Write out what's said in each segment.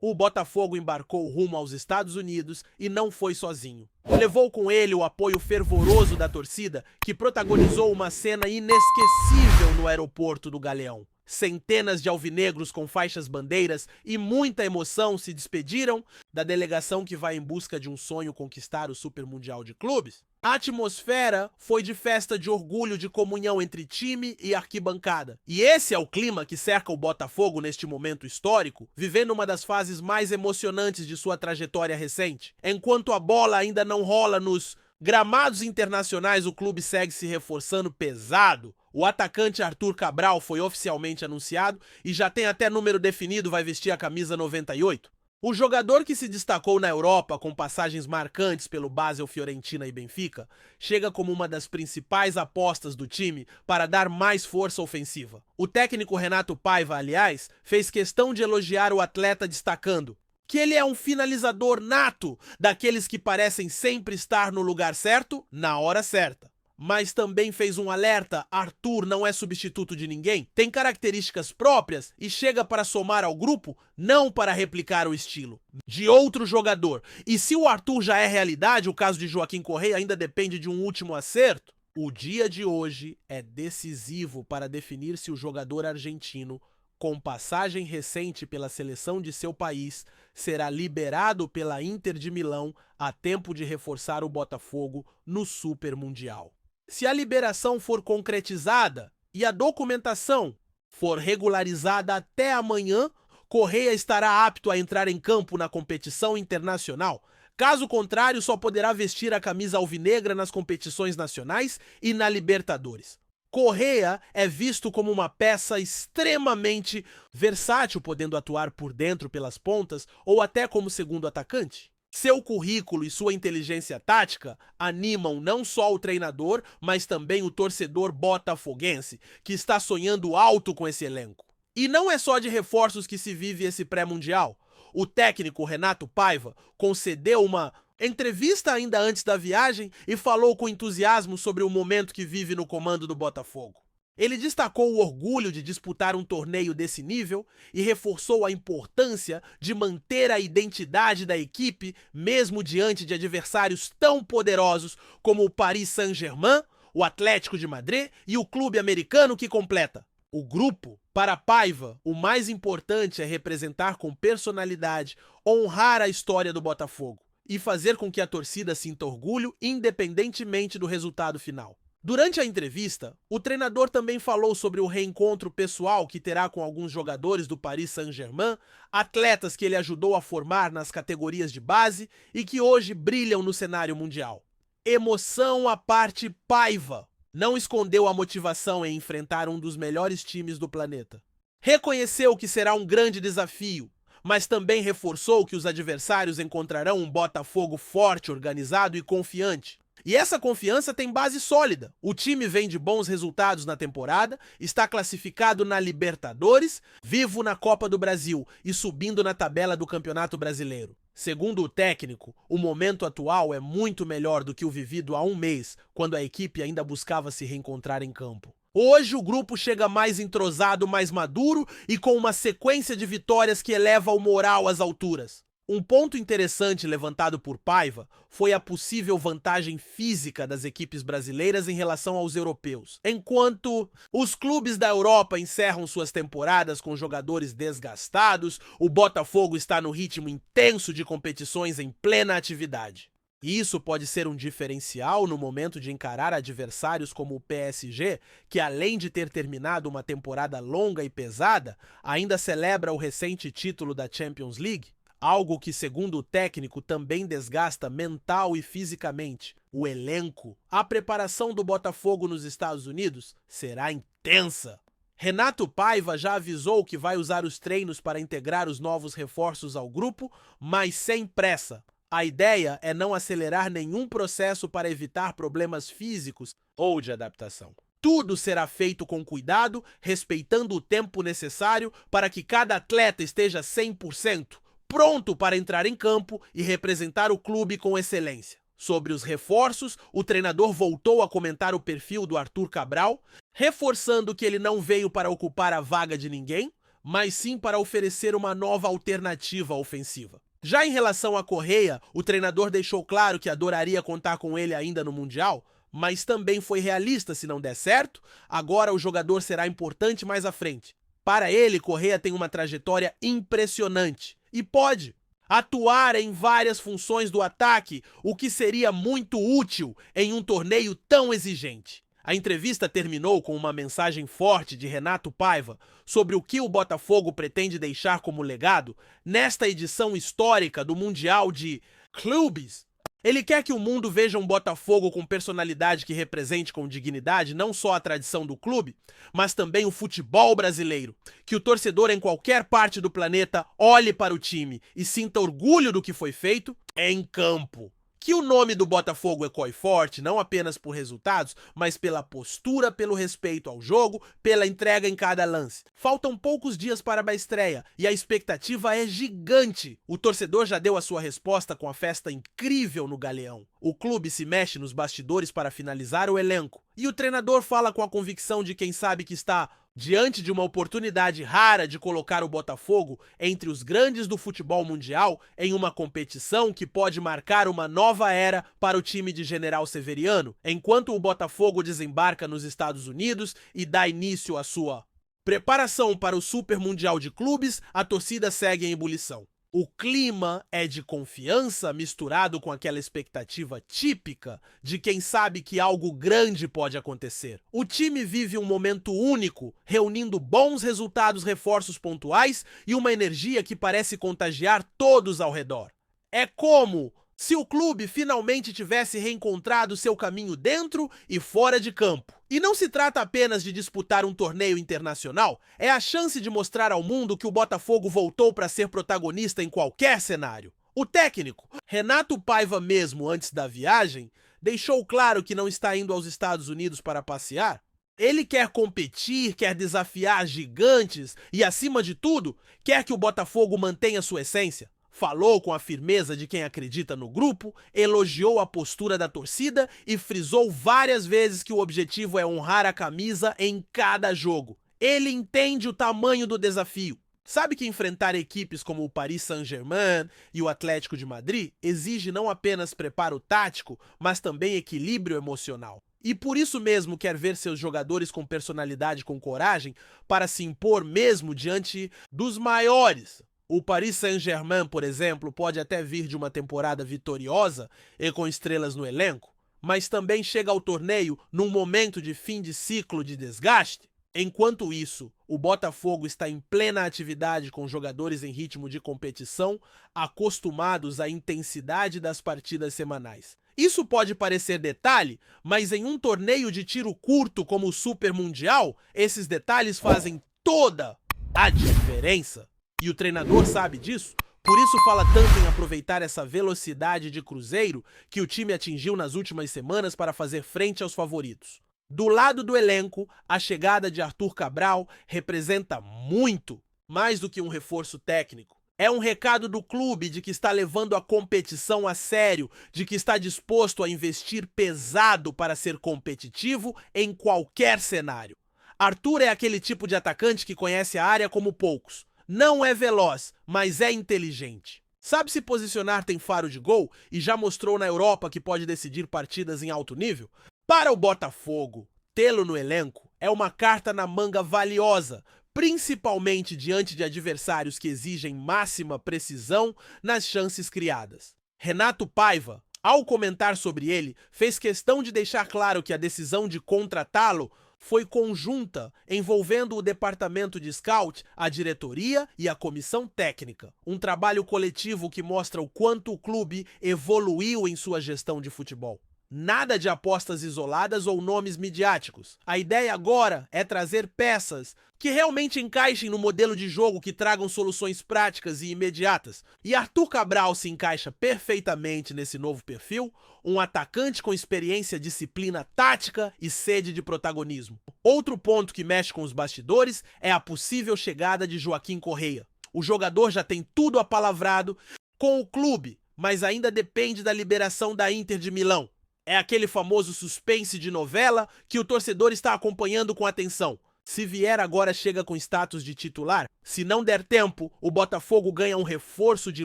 O Botafogo embarcou rumo aos Estados Unidos e não foi sozinho. Levou com ele o apoio fervoroso da torcida, que protagonizou uma cena inesquecível no aeroporto do Galeão. Centenas de alvinegros com faixas bandeiras e muita emoção se despediram da delegação que vai em busca de um sonho conquistar o Super Mundial de Clubes. A atmosfera foi de festa de orgulho, de comunhão entre time e arquibancada. E esse é o clima que cerca o Botafogo neste momento histórico, vivendo uma das fases mais emocionantes de sua trajetória recente. Enquanto a bola ainda não rola nos gramados internacionais, o clube segue se reforçando pesado. O atacante Arthur Cabral foi oficialmente anunciado e já tem até número definido, vai vestir a camisa 98. O jogador que se destacou na Europa com passagens marcantes pelo Basel, Fiorentina e Benfica, chega como uma das principais apostas do time para dar mais força ofensiva. O técnico Renato Paiva, aliás, fez questão de elogiar o atleta destacando que ele é um finalizador nato, daqueles que parecem sempre estar no lugar certo, na hora certa. Mas também fez um alerta: Arthur não é substituto de ninguém, tem características próprias e chega para somar ao grupo, não para replicar o estilo de outro jogador. E se o Arthur já é realidade, o caso de Joaquim Correa ainda depende de um último acerto. O dia de hoje é decisivo para definir se o jogador argentino, com passagem recente pela seleção de seu país, será liberado pela Inter de Milão a tempo de reforçar o Botafogo no Super Mundial. Se a liberação for concretizada e a documentação for regularizada até amanhã, Correa estará apto a entrar em campo na competição internacional. Caso contrário, só poderá vestir a camisa alvinegra nas competições nacionais e na Libertadores. Correa é visto como uma peça extremamente versátil, podendo atuar por dentro pelas pontas ou até como segundo atacante. Seu currículo e sua inteligência tática animam não só o treinador, mas também o torcedor botafoguense, que está sonhando alto com esse elenco. E não é só de reforços que se vive esse pré-mundial. O técnico Renato Paiva concedeu uma entrevista ainda antes da viagem e falou com entusiasmo sobre o momento que vive no comando do Botafogo. Ele destacou o orgulho de disputar um torneio desse nível e reforçou a importância de manter a identidade da equipe, mesmo diante de adversários tão poderosos como o Paris Saint-Germain, o Atlético de Madrid e o clube americano que completa o grupo. Para Paiva, o mais importante é representar com personalidade, honrar a história do Botafogo e fazer com que a torcida sinta orgulho independentemente do resultado final. Durante a entrevista, o treinador também falou sobre o reencontro pessoal que terá com alguns jogadores do Paris Saint-Germain, atletas que ele ajudou a formar nas categorias de base e que hoje brilham no cenário mundial. Emoção à parte, Paiva não escondeu a motivação em enfrentar um dos melhores times do planeta. Reconheceu que será um grande desafio, mas também reforçou que os adversários encontrarão um Botafogo forte, organizado e confiante. E essa confiança tem base sólida. O time vem de bons resultados na temporada, está classificado na Libertadores, vivo na Copa do Brasil e subindo na tabela do Campeonato Brasileiro. Segundo o técnico, o momento atual é muito melhor do que o vivido há um mês, quando a equipe ainda buscava se reencontrar em campo. Hoje o grupo chega mais entrosado, mais maduro e com uma sequência de vitórias que eleva o moral às alturas. Um ponto interessante levantado por Paiva foi a possível vantagem física das equipes brasileiras em relação aos europeus. Enquanto os clubes da Europa encerram suas temporadas com jogadores desgastados, o Botafogo está no ritmo intenso de competições em plena atividade. E isso pode ser um diferencial no momento de encarar adversários como o PSG, que além de ter terminado uma temporada longa e pesada, ainda celebra o recente título da Champions League. Algo que, segundo o técnico, também desgasta mental e fisicamente o elenco. A preparação do Botafogo nos Estados Unidos será intensa. Renato Paiva já avisou que vai usar os treinos para integrar os novos reforços ao grupo, mas sem pressa. A ideia é não acelerar nenhum processo para evitar problemas físicos ou de adaptação. Tudo será feito com cuidado, respeitando o tempo necessário para que cada atleta esteja 100%. Pronto para entrar em campo e representar o clube com excelência. Sobre os reforços, o treinador voltou a comentar o perfil do Arthur Cabral, reforçando que ele não veio para ocupar a vaga de ninguém, mas sim para oferecer uma nova alternativa ofensiva. Já em relação a Correa, o treinador deixou claro que adoraria contar com ele ainda no Mundial, mas também foi realista: se não der certo, agora o jogador será importante mais à frente. Para ele, Correa tem uma trajetória impressionante e pode atuar em várias funções do ataque, o que seria muito útil em um torneio tão exigente. A entrevista terminou com uma mensagem forte de Renato Paiva sobre o que o Botafogo pretende deixar como legado nesta edição histórica do Mundial de Clubes. Ele quer que o mundo veja um Botafogo com personalidade que represente com dignidade não só a tradição do clube, mas também o futebol brasileiro. Que o torcedor em qualquer parte do planeta olhe para o time e sinta orgulho do que foi feito em campo. Que o nome do Botafogo ecoe forte, não apenas por resultados, mas pela postura, pelo respeito ao jogo, pela entrega em cada lance. Faltam poucos dias para a estreia e a expectativa é gigante. O torcedor já deu a sua resposta com a festa incrível no Galeão. O clube se mexe nos bastidores para finalizar o elenco. E o treinador fala com a convicção de quem sabe que está diante de uma oportunidade rara de colocar o Botafogo entre os grandes do futebol mundial em uma competição que pode marcar uma nova era para o time de General Severiano, enquanto o Botafogo desembarca nos Estados Unidos e dá início à sua preparação para o Super Mundial de Clubes. A torcida segue em ebulição. O clima é de confiança misturado com aquela expectativa típica de quem sabe que algo grande pode acontecer. O time vive um momento único, reunindo bons resultados, reforços pontuais e uma energia que parece contagiar todos ao redor. É como se o clube finalmente tivesse reencontrado seu caminho dentro e fora de campo. E não se trata apenas de disputar um torneio internacional, é a chance de mostrar ao mundo que o Botafogo voltou para ser protagonista em qualquer cenário. O técnico, Renato Paiva, mesmo antes da viagem, deixou claro que não está indo aos Estados Unidos para passear. Ele quer competir, quer desafiar gigantes e, acima de tudo, quer que o Botafogo mantenha sua essência. Falou com a firmeza de quem acredita no grupo, elogiou a postura da torcida e frisou várias vezes que o objetivo é honrar a camisa em cada jogo. Ele entende o tamanho do desafio. Sabe que enfrentar equipes como o Paris Saint-Germain e o Atlético de Madrid exige não apenas preparo tático, mas também equilíbrio emocional. E por isso mesmo quer ver seus jogadores com personalidade, com coragem, para se impor mesmo diante dos maiores. O Paris Saint-Germain, por exemplo, pode até vir de uma temporada vitoriosa e com estrelas no elenco, mas também chega ao torneio num momento de fim de ciclo de desgaste. Enquanto isso, o Botafogo está em plena atividade com jogadores em ritmo de competição, acostumados à intensidade das partidas semanais. Isso pode parecer detalhe, mas em um torneio de tiro curto como o Super Mundial, esses detalhes fazem toda a diferença. E o treinador sabe disso, por isso fala tanto em aproveitar essa velocidade de cruzeiro que o time atingiu nas últimas semanas para fazer frente aos favoritos. Do lado do elenco, a chegada de Arthur Cabral representa muito mais do que um reforço técnico. É um recado do clube de que está levando a competição a sério, de que está disposto a investir pesado para ser competitivo em qualquer cenário. Arthur é aquele tipo de atacante que conhece a área como poucos. Não é veloz, mas é inteligente. Sabe se posicionar, tem faro de gol e já mostrou na Europa que pode decidir partidas em alto nível? Para o Botafogo, tê-lo no elenco é uma carta na manga valiosa, principalmente diante de adversários que exigem máxima precisão nas chances criadas. Renato Paiva, ao comentar sobre ele, fez questão de deixar claro que a decisão de contratá-lo foi conjunta, envolvendo o departamento de scout, a diretoria e a comissão técnica. Um trabalho coletivo que mostra o quanto o clube evoluiu em sua gestão de futebol. Nada de apostas isoladas ou nomes midiáticos. A ideia agora é trazer peças que realmente encaixem no modelo de jogo, que tragam soluções práticas e imediatas. E Arthur Cabral se encaixa perfeitamente nesse novo perfil, um atacante com experiência, disciplina tática e sede de protagonismo. Outro ponto que mexe com os bastidores é a possível chegada de Joaquim Correa. O jogador já tem tudo apalavrado com o clube, mas ainda depende da liberação da Inter de Milão. É aquele famoso suspense de novela que o torcedor está acompanhando com atenção. Se vier agora, chega com status de titular. Se não der tempo, o Botafogo ganha um reforço de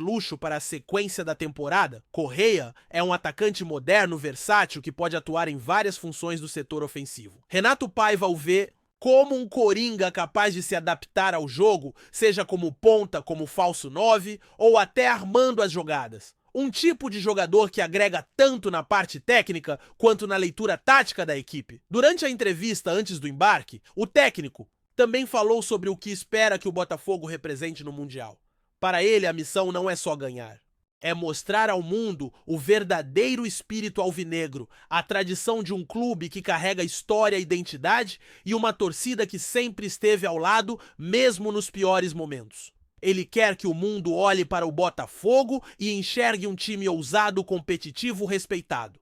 luxo para a sequência da temporada. Correia é um atacante moderno, versátil, que pode atuar em várias funções do setor ofensivo. Renato Paiva o vê como um coringa capaz de se adaptar ao jogo, seja como ponta, como falso 9 ou até armando as jogadas. Um tipo de jogador que agrega tanto na parte técnica quanto na leitura tática da equipe. Durante a entrevista antes do embarque, o técnico também falou sobre o que espera que o Botafogo represente no Mundial. Para ele, a missão não é só ganhar. É mostrar ao mundo o verdadeiro espírito alvinegro, a tradição de um clube que carrega história e identidade e uma torcida que sempre esteve ao lado, mesmo nos piores momentos. Ele quer que o mundo olhe para o Botafogo e enxergue um time ousado, competitivo, respeitado.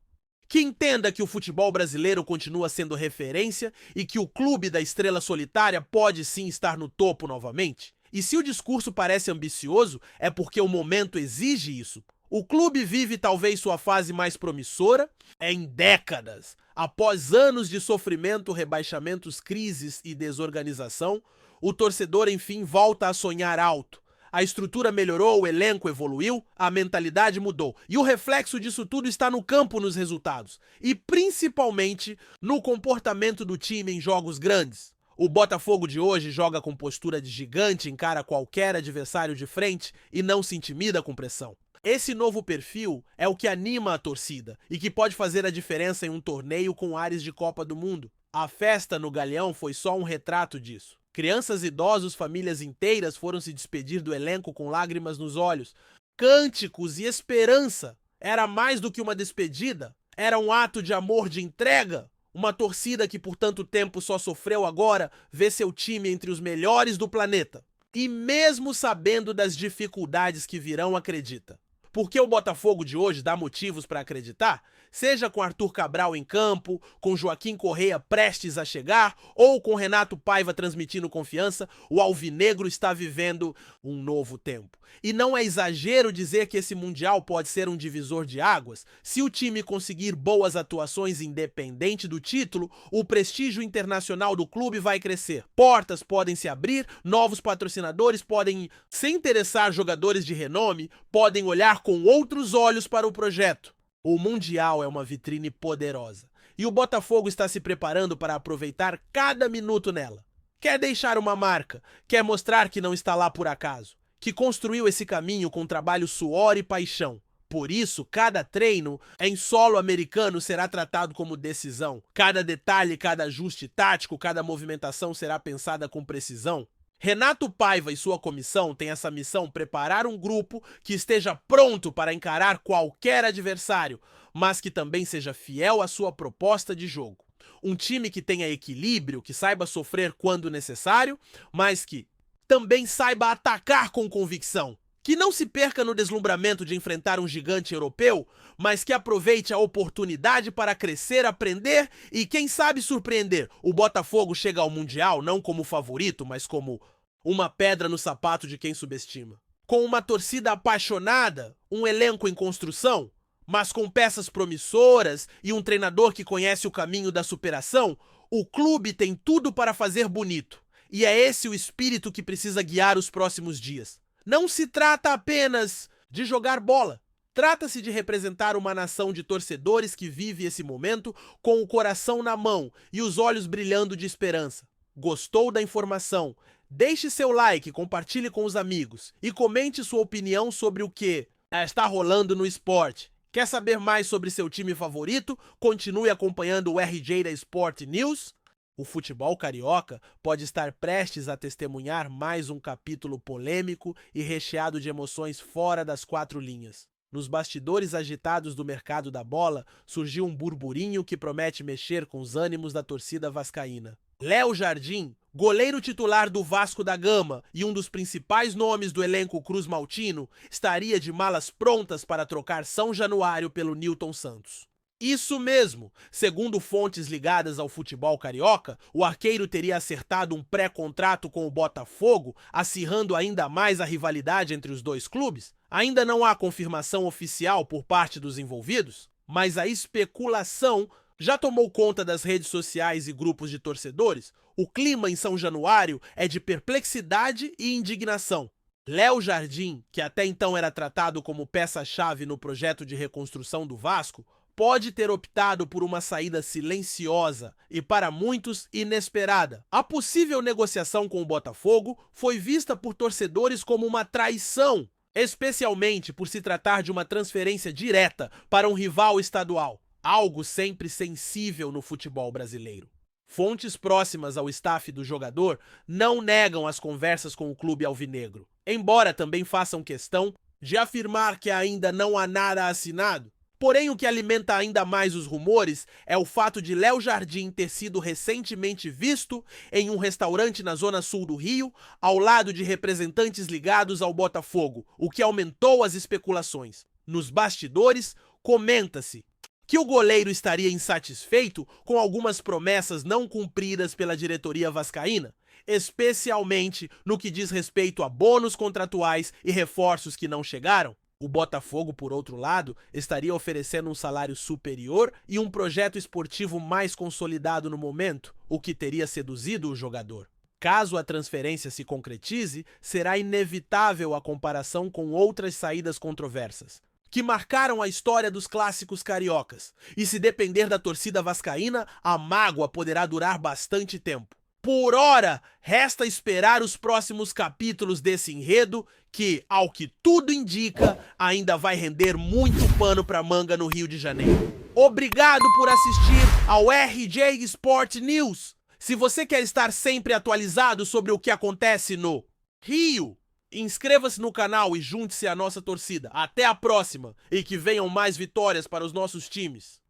Que entenda que o futebol brasileiro continua sendo referência e que o clube da estrela solitária pode sim estar no topo novamente. E se o discurso parece ambicioso, é porque o momento exige isso. O clube vive talvez sua fase mais promissora em décadas. Após anos de sofrimento, rebaixamentos, crises e desorganização, o torcedor enfim volta a sonhar alto. A estrutura melhorou, o elenco evoluiu, a mentalidade mudou. E o reflexo disso tudo está no campo, nos resultados. E principalmente no comportamento do time em jogos grandes. O Botafogo de hoje joga com postura de gigante, encara qualquer adversário de frente e não se intimida com pressão. Esse novo perfil é o que anima a torcida e que pode fazer a diferença em um torneio com ares de Copa do Mundo. A festa no Galeão foi só um retrato disso. Crianças, idosos, famílias inteiras foram se despedir do elenco com lágrimas nos olhos. Cânticos e esperança. Era mais do que uma despedida. Era um ato de amor, de entrega. Uma torcida que por tanto tempo só sofreu agora vê seu time entre os melhores do planeta. E mesmo sabendo das dificuldades que virão, acredita. Porque o Botafogo de hoje dá motivos para acreditar? Seja com Arthur Cabral em campo, com Joaquim Correia prestes a chegar, ou com Renato Paiva transmitindo confiança, o alvinegro está vivendo um novo tempo. E não é exagero dizer que esse Mundial pode ser um divisor de águas. Se o time conseguir boas atuações independente do título, o prestígio internacional do clube vai crescer. Portas podem se abrir, novos patrocinadores podem se interessar, jogadores de renome podem olhar com outros olhos para o projeto. O Mundial é uma vitrine poderosa e o Botafogo está se preparando para aproveitar cada minuto nela. Quer deixar uma marca, quer mostrar que não está lá por acaso, que construiu esse caminho com trabalho, suor e paixão. Por isso, cada treino em solo americano será tratado como decisão. Cada detalhe, cada ajuste tático, cada movimentação será pensada com precisão. Renato Paiva e sua comissão têm essa missão: preparar um grupo que esteja pronto para encarar qualquer adversário, mas que também seja fiel à sua proposta de jogo. Um time que tenha equilíbrio, que saiba sofrer quando necessário, mas que também saiba atacar com convicção. Que não se perca no deslumbramento de enfrentar um gigante europeu, mas que aproveite a oportunidade para crescer, aprender e, quem sabe, surpreender. O Botafogo chega ao Mundial não como favorito, mas como uma pedra no sapato de quem subestima. Com uma torcida apaixonada, um elenco em construção, mas com peças promissoras e um treinador que conhece o caminho da superação, o clube tem tudo para fazer bonito. E é esse o espírito que precisa guiar os próximos dias. Não se trata apenas de jogar bola. Trata-se de representar uma nação de torcedores que vive esse momento com o coração na mão e os olhos brilhando de esperança. Gostou da informação? Deixe seu like, compartilhe com os amigos e comente sua opinião sobre o que está rolando no esporte. Quer saber mais sobre seu time favorito? Continue acompanhando o RJ da Sport News. O futebol carioca pode estar prestes a testemunhar mais um capítulo polêmico e recheado de emoções fora das quatro linhas. Nos bastidores agitados do mercado da bola, surgiu um burburinho que promete mexer com os ânimos da torcida vascaína. Léo Jardim, goleiro titular do Vasco da Gama e um dos principais nomes do elenco cruz-maltino, estaria de malas prontas para trocar São Januário pelo Nilton Santos. Isso mesmo! Segundo fontes ligadas ao futebol carioca, o arqueiro teria acertado um pré-contrato com o Botafogo, acirrando ainda mais a rivalidade entre os dois clubes. Ainda não há confirmação oficial por parte dos envolvidos, mas a especulação Já tomou conta das redes sociais e grupos de torcedores? O clima em São Januário é de perplexidade e indignação. Léo Jardim, que até então era tratado como peça-chave no projeto de reconstrução do Vasco, pode ter optado por uma saída silenciosa e, para muitos, inesperada. A possível negociação com o Botafogo foi vista por torcedores como uma traição, especialmente por se tratar de uma transferência direta para um rival estadual, algo sempre sensível no futebol brasileiro. Fontes próximas ao staff do jogador não negam as conversas com o clube alvinegro, embora também façam questão de afirmar que ainda não há nada assinado. Porém, o que alimenta ainda mais os rumores é o fato de Léo Jardim ter sido recentemente visto em um restaurante na zona sul do Rio, ao lado de representantes ligados ao Botafogo, o que aumentou as especulações. Nos bastidores, comenta-se que o goleiro estaria insatisfeito com algumas promessas não cumpridas pela diretoria vascaína, especialmente no que diz respeito a bônus contratuais e reforços que não chegaram. O Botafogo, por outro lado, estaria oferecendo um salário superior e um projeto esportivo mais consolidado no momento, o que teria seduzido o jogador. Caso a transferência se concretize, será inevitável a comparação com outras saídas controversas, que marcaram a história dos clássicos cariocas, e se depender da torcida vascaína, a mágoa poderá durar bastante tempo. Por hora, resta esperar os próximos capítulos desse enredo, que, ao que tudo indica, ainda vai render muito pano pra manga no Rio de Janeiro. Obrigado por assistir ao RJ Sport News. Se você quer estar sempre atualizado sobre o que acontece no Rio, inscreva-se no canal e junte-se à nossa torcida. Até a próxima e que venham mais vitórias para os nossos times.